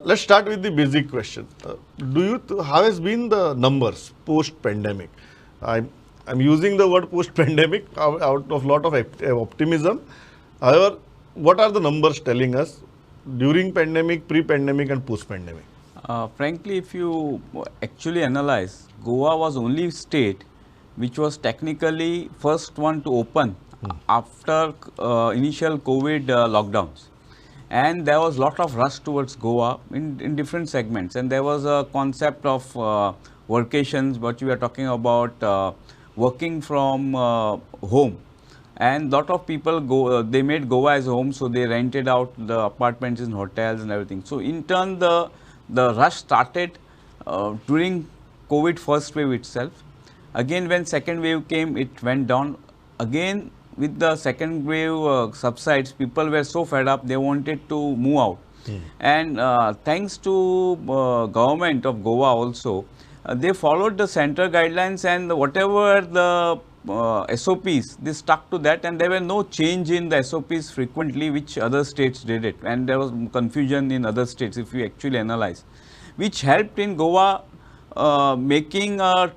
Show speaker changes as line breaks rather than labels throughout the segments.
Let's start with the basic question. How has been the numbers post-pandemic? I'm, I'm using the word post-pandemic out of lot of optimism. However, what are the numbers telling us during pandemic, pre-pandemic and post-pandemic?
Frankly, if you actually analyze, Goa was only state which was technically first one to open after initial COVID lockdowns. And there was lot of rush towards Goa in different segments. And there was a concept of workations, what you are talking about, working from home. And lot of people they made Goa as a home, so they rented out the apartments in hotels and everything. So in turn, the rush started during COVID first wave itself. Again, when second wave came, it went down. Again, with the second wave subsides, people were so fed up, they wanted to move out. And thanks to government of Goa also, they followed the center guidelines, and whatever the SOPs, they stuck to that, and there were no change in the SOPs frequently, which other states did it, and there was confusion in other states if you actually analyze, which helped in Goa making a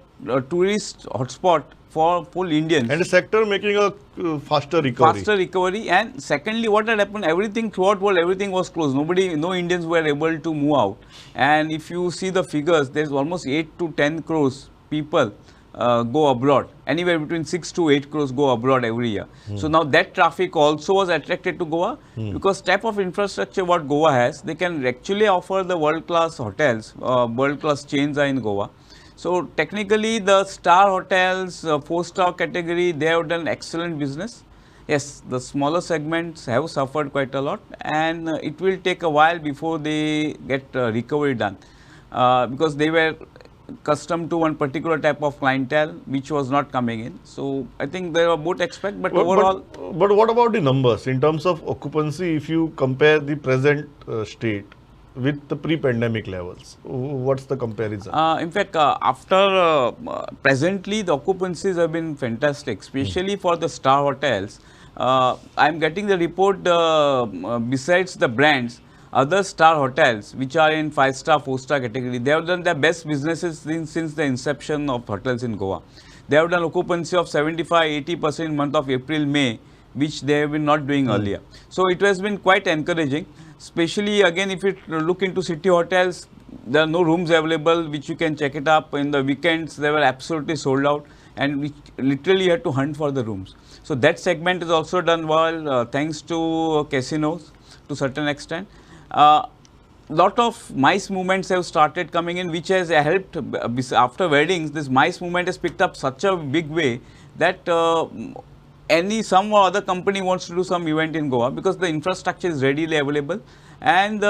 tourist hotspot for full Indians.
And the sector making a faster recovery.
Faster recovery. And secondly, what had happened, everything throughout world, everything was closed. No Indians were able to move out. And if you see the figures, there's almost 8 to 10 crores people go abroad. Anywhere between 6 to 8 crores go abroad every year. So now that traffic also was attracted to Goa because type of infrastructure what Goa has, they can actually offer the world-class hotels, world-class chains are in Goa. So technically the star hotels, 4-star category, they have done excellent business. Yes, the smaller segments have suffered quite a lot, and it will take a while before they get recovery done because they were accustomed to one particular type of clientele which was not coming in. So I think there are both aspects, but overall.
But what about the numbers in terms of occupancy? If you compare the present state with the pre-pandemic levels, what's the comparison?
In fact, after presently the occupancies have been fantastic, especially for the star hotels. I'm getting the report besides the brands, other star hotels which are in 5-star, 4-star category, they have done their best businesses since the inception of hotels in Goa. They have done occupancy of 75-80% in month of April, May, which they have been not doing earlier. So it has been quite encouraging. Especially again, if you look into city hotels, there are no rooms available which you can check it up. In the weekends, they were absolutely sold out, and we literally had to hunt for the rooms. So that segment is also done well thanks to casinos to certain extent. Lot of MICE movements have started coming in, which has helped. After weddings, this MICE movement has picked up such a big way that some or other company wants to do some event in Goa because the infrastructure is readily available, and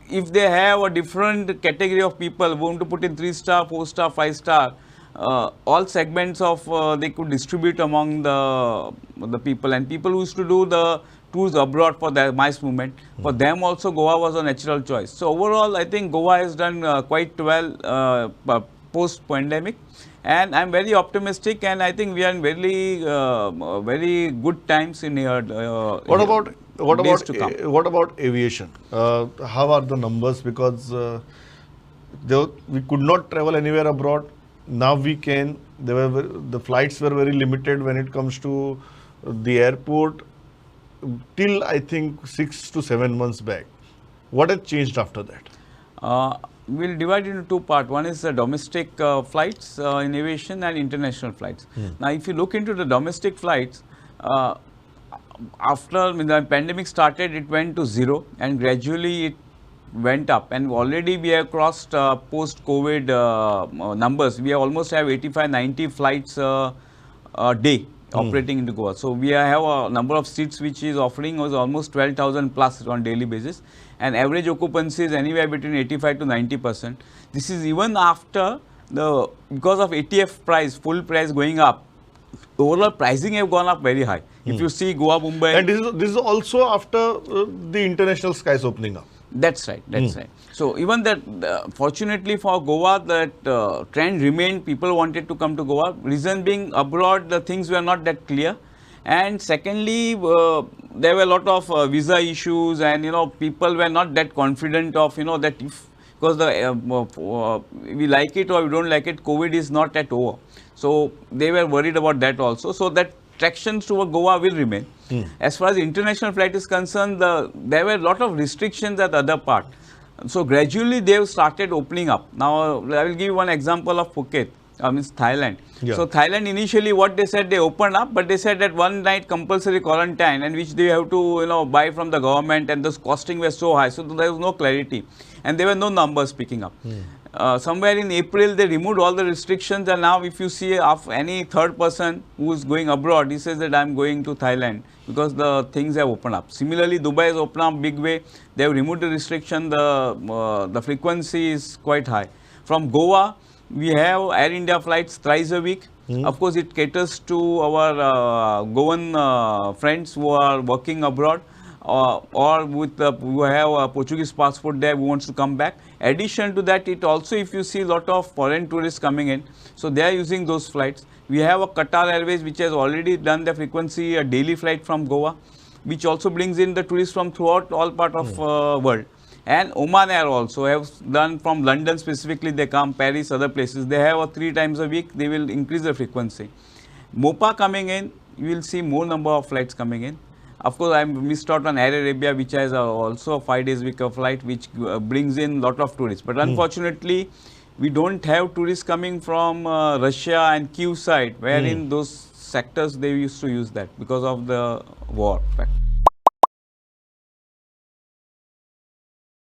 if they have a different category of people who want to put in 3-star, 4-star, 5-star, all segments of they could distribute among the people, and people who used to do the tours abroad for the MICE movement, for them also Goa was a natural choice. So overall, I think Goa has done quite well post-pandemic. And I'm very optimistic, and I think we are in very good times in here.
What about aviation? How are the numbers? Because we could not travel anywhere abroad. Now we can. The flights were very limited when it comes to the airport. Till I think 6 to 7 months back. What has changed after that?
We'll divide into two parts. One is the domestic flights in aviation and international flights. Now, if you look into the domestic flights, after the pandemic started, it went to zero, and gradually it went up. And already we have crossed post-COVID numbers. We almost have 85-90 flights a day operating into Goa. So we have a number of seats which is offering was almost 12,000 plus on daily basis, and average occupancy is anywhere between 85 to 90%. This is even after because of ATF price, full price going up, overall pricing have gone up very high. If you see Goa, Mumbai.
And this is also after the international skies opening up.
That's right. That's right. So even that, fortunately for Goa, that trend remained. People wanted to come to Goa. Reason being, abroad the things were not that clear, And secondly, there were a lot of visa issues, and people were not that confident of that if, because we like it or we don't like it, COVID is not at over. So they were worried about that also. So that tractions to Goa will remain. As far as international flight is concerned, there were a lot of restrictions at the other part. So gradually they have started opening up. Now I will give you one example of Phuket. Means Thailand.
Yeah.
So Thailand initially what they said, they opened up, but they said that one night compulsory quarantine, and which they have to buy from the government, and the costing was so high, so there was no clarity, and there were no numbers picking up. Somewhere in April they removed all the restrictions, and now if you see of any third person who is going abroad, he says that I am going to Thailand because the things have opened up. Similarly, Dubai has opened up big way. They have removed the restriction. The frequency is quite high. From Goa, we have Air India flights thrice a week. Of course, it caters to our Goan friends who are working abroad, or with who have a Portuguese passport there who wants to come back. Addition to that, it also, if you see a lot of foreign tourists coming in, so they are using those flights. We have a Qatar Airways which has already done the frequency, a daily flight from Goa, which also brings in the tourists from throughout all part of world. And Oman Air also have done from London specifically, they come, Paris, other places. They have a 3 times a week, they will increase the frequency. MOPA coming in, you will see more number of flights coming in. Of course, I missed out on Air Arabia, which has also a 5 days week of flight, which brings in lot of tourists. But unfortunately, we don't have tourists coming from Russia and Kyiv side, where in those sectors they used to use that because of the war factor.